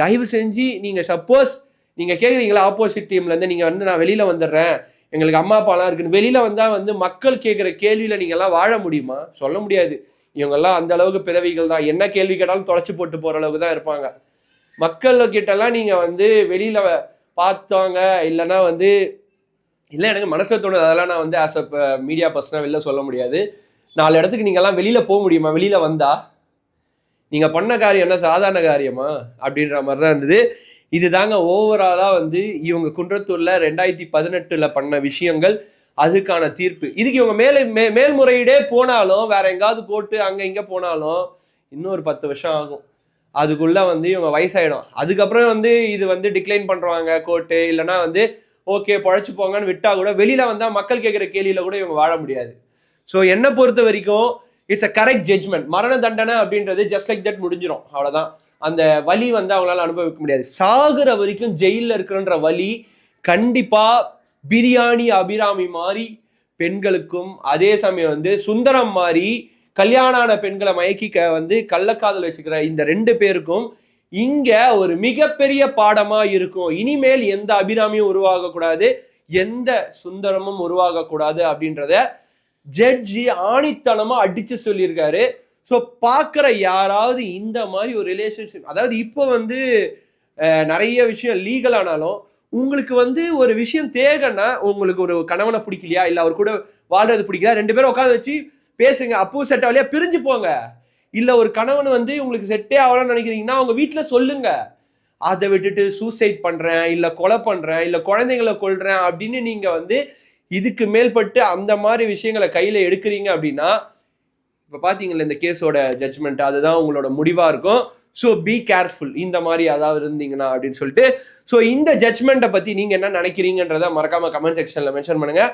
தயவு செஞ்சு நீங்கள் சப்போஸ் நீங்கள் கேட்குறீங்களா ஆப்போசிட் டீம்லேருந்து நீங்கள் வந்து நான் வெளியில் வந்துடுறேன், எங்களுக்கு அம்மா அப்பாலாம் இருக்குன்னு வெளியில் வந்தால் வந்து மக்கள் கேட்குற கேள்வியில் நீங்கள்லாம் வாழ முடியுமா? சொல்ல முடியாது. இவங்கெல்லாம் அந்த அளவுக்கு பிறவிகள் தான். என்ன கேள்வி கேட்டாலும் தொலைச்சி போட்டு போகிற அளவுக்கு தான் இருப்பாங்க. மக்கள் கிட்டலாம் நீங்கள் வந்து வெளியில் பார்த்தாங்க இல்லைன்னா வந்து இல்லை எனக்கு மனசில் தோணுது, அதெல்லாம் நான் வந்து ஆஸ் அ மீடியா பர்சனாக வெளில சொல்ல முடியாது. 4 இடத்துக்கு நீங்கள்லாம் வெளியில் போக முடியுமா? வெளியில் வந்தா நீங்கள் பண்ண காரியம் என்ன சாதாரண காரியமா அப்படின்ற மாதிரி தான் இருந்தது. இது தாங்க ஓவராலாக வந்து இவங்க குன்றத்தூரில் 2018 பண்ண விஷயங்கள், அதுக்கான தீர்ப்பு. இதுக்கு இவங்க மேல்முறையீடே போனாலும் வேற எங்காவது போட்டு அங்கே இங்கே போனாலும் இன்னும் ஒரு 10 வருஷம் ஆகும். அதுக்குள்ளே வந்து இவங்க வயசாயிடும். அதுக்கப்புறம் வந்து இது வந்து டிக்ளைன் பண்ணுறாங்க கோர்ட்டு, இல்லைனா வந்து ஓகே பழைச்சு போங்கன்னு விட்டா கூட வெளியில் வந்தால் மக்கள் கேட்குற கேள்வியில் கூட இவங்க வாழ முடியாது. ஸோ என்னை பொறுத்த வரைக்கும் இட்ஸ் அ கரெக்ட் ஜட்ஜ்மெண்ட். மரண தண்டனை அப்படின்றது ஜஸ்ட் லைக் தட் முடிஞ்சிடும், அவ்வளோதான். அந்த வலி வந்து அவங்களால அனுபவிக்க முடியாது. சாகுற வரைக்கும் ஜெயிலில் இருக்கிறன்ற வலி கண்டிப்பாக பிரியாணி அபிராமி மாதிரி பெண்களுக்கும், அதே சமயம் வந்து சுந்தரம் மாதிரி கல்யாணான பெண்களை மயக்கிக்க வந்து கள்ளக்காதல் வச்சுக்கிற இந்த 2 பேருக்கும் இங்க ஒரு மிகப்பெரிய பாடமா இருக்கும். இனிமேல் எந்த அபிராமியும் உருவாகக்கூடாது, எந்த சுந்தரமும் உருவாகக்கூடாது அப்படின்றத ஜட்ஜி ஆணித்தனமா அடிச்சு சொல்லியிருக்காரு. ஸோ பார்க்குற யாராவது இந்த மாதிரி ஒரு ரிலேஷன்ஷிப், அதாவது இப்போ வந்து நிறைய விஷயம் லீகல் ஆனாலும் உங்களுக்கு வந்து ஒரு விஷயம் தேவைன்னா, உங்களுக்கு ஒரு கணவனை பிடிக்கலையா, இல்லை அவர் கூட வாழ்றது பிடிக்கலையா, 2 பேரும் உட்காந்து வச்சு பேசுங்க. அப்போ செட் ஆகலையா பிரிஞ்சு போங்க. இல்லை ஒரு கணவன் வந்து உங்களுக்கு செட்டே ஆகலாம்னு நினைக்கிறீங்கன்னா அவங்க வீட்டில் சொல்லுங்க. அதை விட்டுட்டு சூசைட் பண்ணுறேன், இல்லை கொலை பண்ணுறேன், இல்லை குழந்தைங்களை கொல்றேன் அப்படின்னு நீங்கள் வந்து இதுக்கு மேல்பட்டு அந்த மாதிரி விஷயங்களை கையில் எடுக்கிறீங்க அப்படின்னா, இப்போ பார்த்தீங்களா இந்த கேஸோட ஜட்ஜ்மெண்ட், அதுதான் உங்களோட முடிவாக இருக்கும். ஸோ பி கேர்ஃபுல் இந்த மாதிரி ஏதாவது இருந்தீங்கன்னா அப்படின்னு சொல்லிட்டு. ஸோ இந்த ஜட்ஜ்மெண்ட்டை பற்றி நீங்கள் என்ன நினைக்கிறீங்கன்றதை மறக்காமல் கமெண்ட் செக்ஷனில் மென்ஷன் பண்ணுங்கள்.